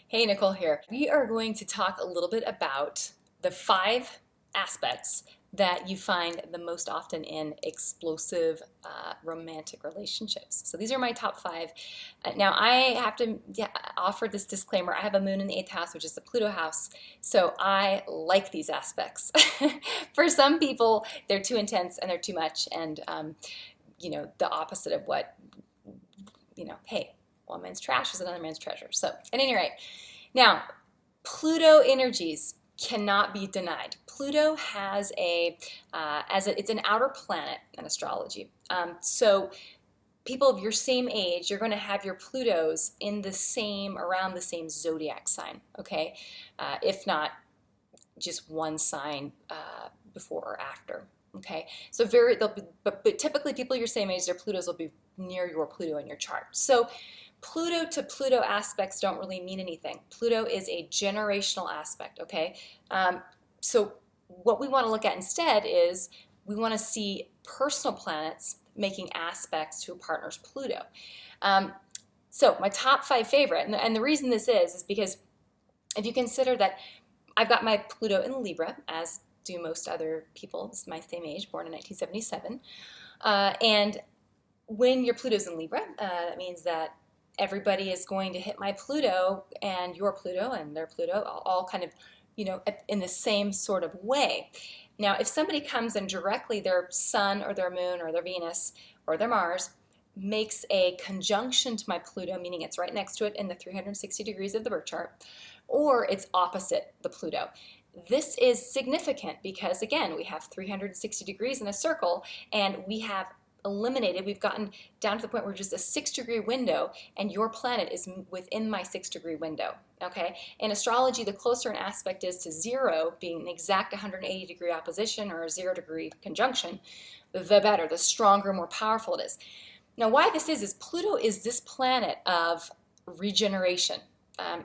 Hey, Nicole here. We are going to talk a little bit about the 5 aspects that you find the most often in explosive romantic relationships. So these are my top 5. Now I have to offer this disclaimer. I have a moon in the 8th house, which is the Pluto house. So I like these aspects. For some people, they're too intense and they're too much, and the opposite of what, hey, one man's trash is another man's treasure. So at any rate, now Pluto energies cannot be denied. Pluto has it's an outer planet in astrology. So people of your same age, you're going to have your Plutos around the same zodiac sign, okay? If not just one sign before or after. Okay, so but typically people your same age, their Plutos will be near your Pluto in your chart. So Pluto to Pluto aspects don't really mean anything. Pluto is a generational aspect, okay? So what we want to look at instead is we want to see personal planets making aspects to a partner's Pluto. So my top 5 favorite, and the reason this is because if you consider that I've got my Pluto in Libra, as do most other people my same age, born in 1977. And when your Pluto's in Libra, that means that everybody is going to hit my Pluto and your Pluto and their Pluto, all kind of, in the same sort of way. Now, if somebody comes and directly their Sun or their Moon or their Venus or their Mars makes a conjunction to my Pluto, meaning it's right next to it in the 360 degrees of the birth chart, or it's opposite the Pluto. This is significant because, again, we have 360 degrees in a circle, and we've gotten down to the point where just a 6-degree window, and your planet is within my 6-degree window, okay? In astrology, the closer an aspect is to 0, being an exact 180-degree opposition or a 0-degree conjunction, the better, the stronger, more powerful it is. Now, why this is Pluto is this planet of regeneration.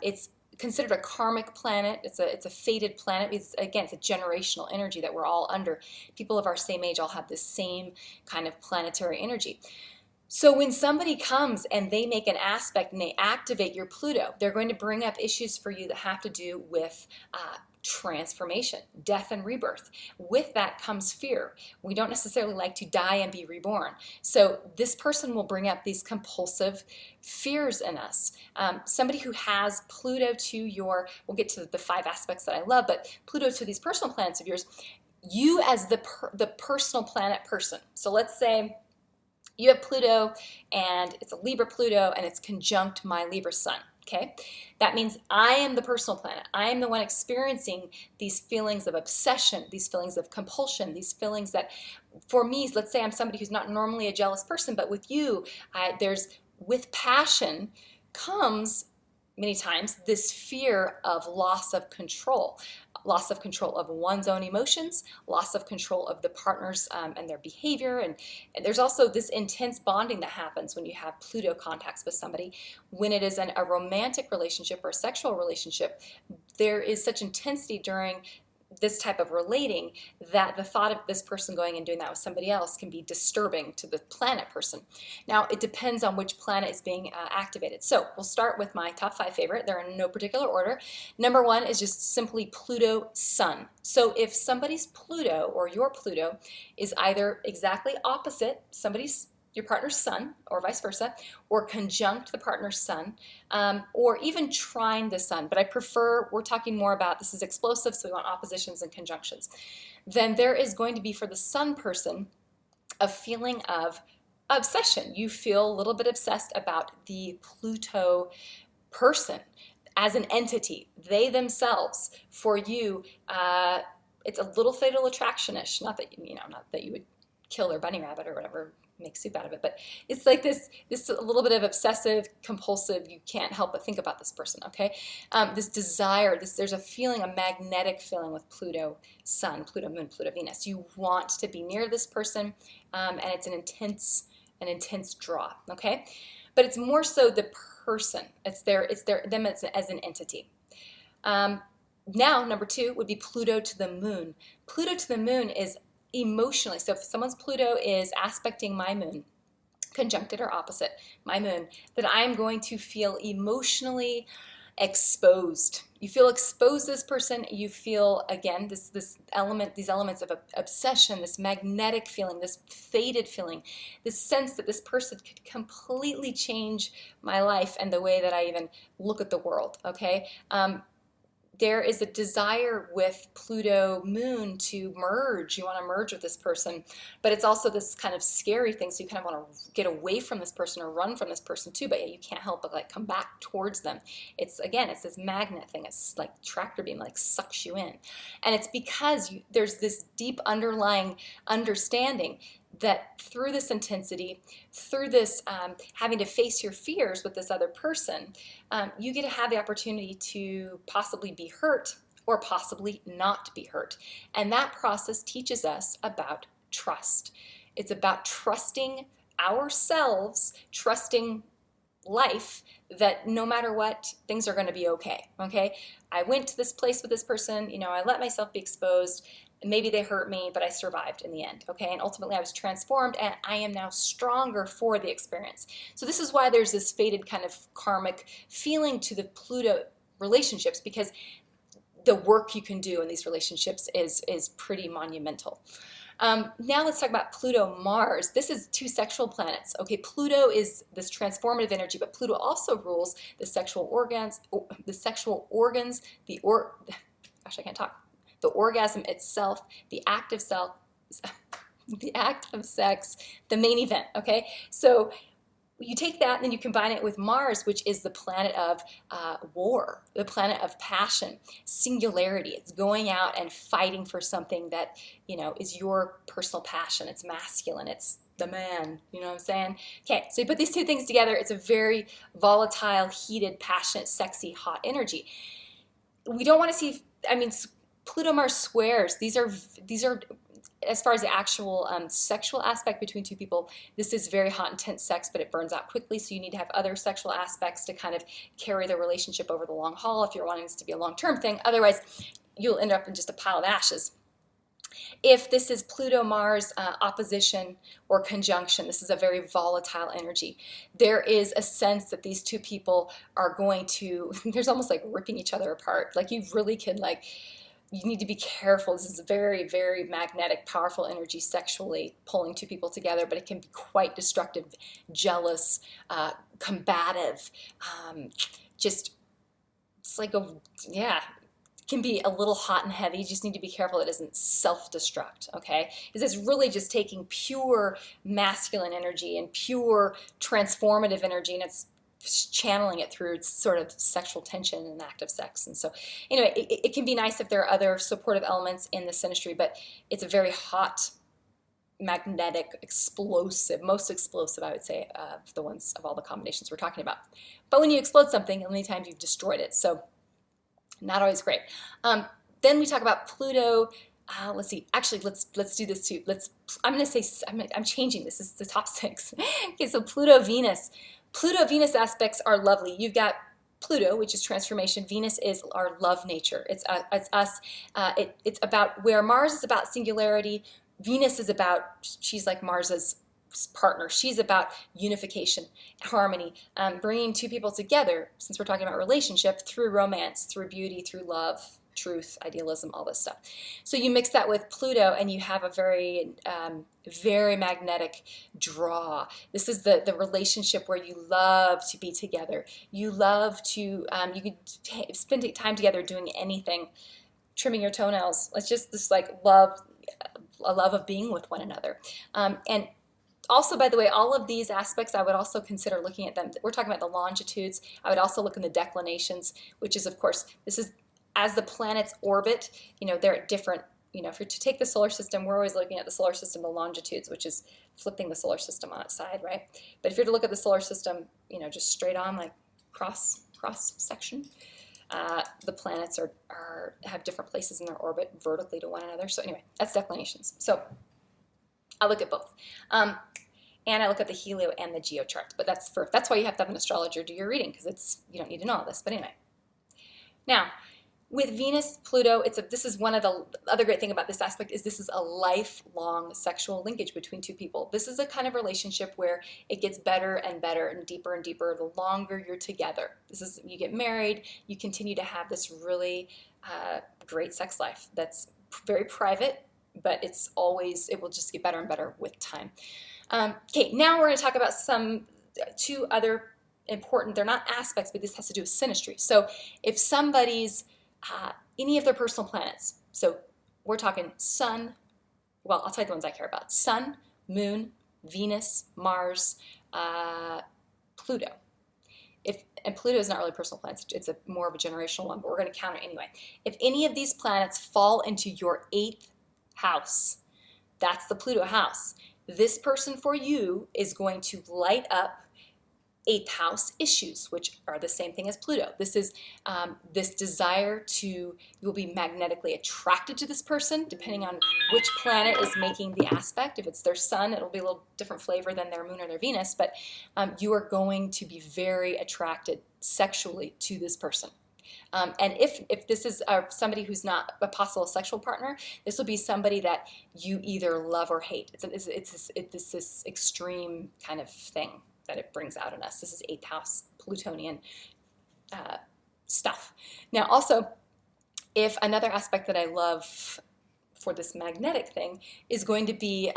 It's considered a karmic planet. It's a fated planet. It's a generational energy that we're all under. People of our same age all have the same kind of planetary energy. So when somebody comes and they make an aspect and they activate your Pluto, they're going to bring up issues for you that have to do with transformation, death and rebirth. With that comes fear. We don't necessarily like to die and be reborn. So this person will bring up these compulsive fears in us. Somebody who has Pluto to we'll get to the 5 aspects that I love, but Pluto to these personal planets of yours, you as the personal planet person. So let's say you have Pluto and it's a Libra Pluto and it's conjunct my Libra Sun. Okay, that means I am the personal planet. I am the one experiencing these feelings of obsession, these feelings of compulsion, these feelings that, for me, let's say I'm somebody who's not normally a jealous person, but with you, with passion comes many times this fear of loss of control of one's own emotions, loss of control of the partners and their behavior. And there's also this intense bonding that happens when you have Pluto contacts with somebody. When it is a romantic relationship or a sexual relationship, there is such intensity during this type of relating that the thought of this person going and doing that with somebody else can be disturbing to the planet person. Now, it depends on which planet is being activated. So we'll start with my top 5 favorite. They're in no particular order. Number 1 is just simply Pluto Sun. So if somebody's Pluto or your Pluto is either exactly opposite your partner's Sun, or vice versa, or conjunct the partner's Sun, or even trine the Sun. But we're talking more about, this is explosive, so we want oppositions and conjunctions. Then there is going to be, for the Sun person, a feeling of obsession. You feel a little bit obsessed about the Pluto person as an entity. They themselves, for you, it's a little fatal attraction-ish. Not that you would kill their bunny rabbit or whatever, make soup out of it, but it's like this a little bit of obsessive, compulsive, you can't help but think about this person, okay? This desire, there's a feeling, a magnetic feeling with Pluto Sun, Pluto Moon, Pluto Venus. You want to be near this person, and it's an intense draw, okay? But it's more so the person. It's them as an entity. Now, number 2 would be Pluto to the Moon. Pluto to the Moon is emotionally, so if someone's Pluto is aspecting my moon, conjuncted or opposite my moon, that I'm going to feel emotionally exposed. You feel exposed to this person. You feel, again, these elements of obsession, this magnetic feeling, this fated feeling, this sense that this person could completely change my life and the way that I even look at the world, okay? There is a desire with Pluto moon to merge. You want to merge with this person, but it's also this kind of scary thing. So you kind of want to get away from this person or run from this person too, but you can't help but like come back towards them. It's this magnet thing. It's like tractor beam, like sucks you in. And it's because there's this deep underlying understanding that through this intensity, through this having to face your fears with this other person, you get to have the opportunity to possibly be hurt or possibly not be hurt. And that process teaches us about trust. It's about trusting ourselves, trusting life, that no matter what, things are going to be okay. Okay, I went to this place with this person, I let myself be exposed. Maybe they hurt me, but I survived in the end, okay? And ultimately I was transformed, and I am now stronger for the experience. So this is why there's this fated kind of karmic feeling to the Pluto relationships, because the work you can do in these relationships is pretty monumental. Now let's talk about Pluto-Mars. This is two sexual planets. Okay, Pluto is this transformative energy, but Pluto also rules the sexual organs, gosh, I can't talk. The orgasm itself, the act of sex, the main event, okay? So you take that and then you combine it with Mars, which is the planet of war, the planet of passion, singularity. It's going out and fighting for something that, is your personal passion. It's masculine. It's the man, you know what I'm saying? Okay, so you put these two things together. It's a very volatile, heated, passionate, sexy, hot energy. We don't want to see, Pluto-Mars squares, these are, as far as the actual sexual aspect between two people, this is very hot, intense sex, but it burns out quickly, so you need to have other sexual aspects to kind of carry the relationship over the long haul if you're wanting this to be a long-term thing. Otherwise, you'll end up in just a pile of ashes. If this is Pluto-Mars opposition or conjunction, this is a very volatile energy. There is a sense that these two people are going to, there's almost like ripping each other apart. Like you really can you need to be careful. This is a very, very magnetic, powerful energy sexually pulling two people together, but it can be quite destructive, jealous, combative, can be a little hot and heavy. You just need to be careful it doesn't self-destruct, okay? Because it's really just taking pure masculine energy and pure transformative energy, and it's channeling it through sort of sexual tension and active sex. And so anyway, it can be nice if there are other supportive elements in the synastry, but it's a very hot, magnetic, explosive, most explosive, I would say, of all the combinations we're talking about. But when you explode something, how many times you've destroyed it? So not always great. Then we talk about Pluto. Let's see. Actually, let's do this too. I'm changing this. This is the top 6. Okay, so Pluto-Venus. Pluto-Venus aspects are lovely. You've got Pluto, which is transformation. Venus is our love nature. It's us. It's about where Mars is about singularity. Venus is about, she's like Mars's partner. She's about unification, harmony, bringing two people together, since we're talking about relationship, through romance, through beauty, through love, truth, idealism, all this stuff. So you mix that with Pluto and you have a very, very magnetic draw. This is the relationship where you love to be together. You love to, you could spend time together doing anything, trimming your toenails. It's just this love, a love of being with one another. And also, by the way, all of these aspects, I would also consider looking at them. We're talking about the longitudes. I would also look in the declinations, which is, of course, this is as the planets orbit, they're at different, if you're to take the solar system, we're always looking at the solar system, the longitudes, which is flipping the solar system on its side, right? But if you're to look at the solar system, just straight on, like cross section, the planets have different places in their orbit vertically to one another. So anyway, that's declinations. So I look at both. And I look at the helio and the geo chart. But that's why you have to have an astrologer do your reading, because you don't need to know all this. But anyway. Now, With Venus, Pluto, this is one of the other great thing about this aspect is this is a lifelong sexual linkage between two people. This is a kind of relationship where it gets better and better and deeper the longer you're together. You get married, you continue to have this really great sex life that's very private, but it will just get better and better with time. Okay, now we're going to talk about two other important, they're not aspects, but this has to do with synastry. So if somebody's any of their personal planets, so we're talking Sun, well, I'll tell you the ones I care about: Sun, Moon, Venus, Mars, Pluto. And Pluto is not really personal planets, it's more of a generational one, but we're going to count it anyway. If any of these planets fall into your 8th house, that's the Pluto house. This person for you is going to light up 8th house issues, which are the same thing as Pluto. This is this desire you'll be magnetically attracted to this person depending on which planet is making the aspect. If it's their sun, it'll be a little different flavor than their moon or their Venus, but you are going to be very attracted sexually to this person. And if this is somebody who's not a possible sexual partner, this will be somebody that you either love or hate. It's this extreme kind of thing that it brings out in us. This is 8th house Plutonian stuff. Now also, if another aspect that I love for this magnetic thing is going to be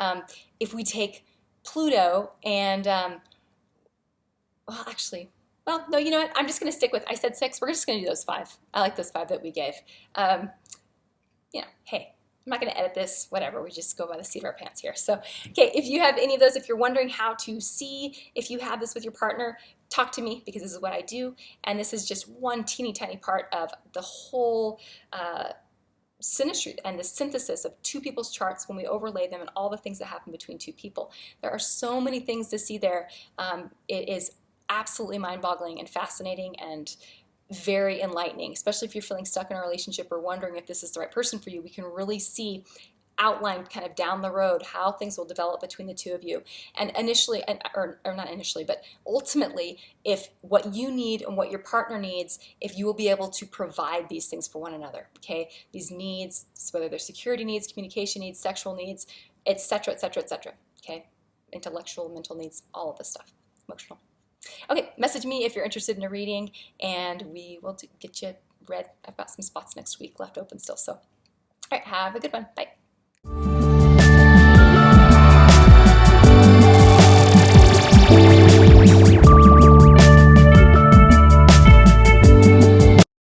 if we take Pluto and, no, you know what? I'm just going to stick with, I said 6, we're just going to do those 5. I like those 5 that we gave. Hey, I'm not going to edit this, whatever. We just go by the seat of our pants here. So, okay, if you have any of those, if you're wondering how to see if you have this with your partner, talk to me because this is what I do. And this is just one teeny tiny part of the whole synastry and the synthesis of two people's charts when we overlay them and all the things that happen between two people. There are so many things to see there. It is absolutely mind-boggling and fascinating and very enlightening, especially if you're feeling stuck in a relationship or wondering if this is the right person for you. We can really see outlined kind of down the road how things will develop between the two of you. And initially, or not initially, but ultimately, if what you need and what your partner needs, if you will be able to provide these things for one another, okay? These needs, whether they're security needs, communication needs, sexual needs, etc., etc., etc., okay? Intellectual, mental needs, all of this stuff, emotional. Okay, message me if you're interested in a reading, and we will get you read. I've got some spots next week left open still. So, all right, have a good one. Bye.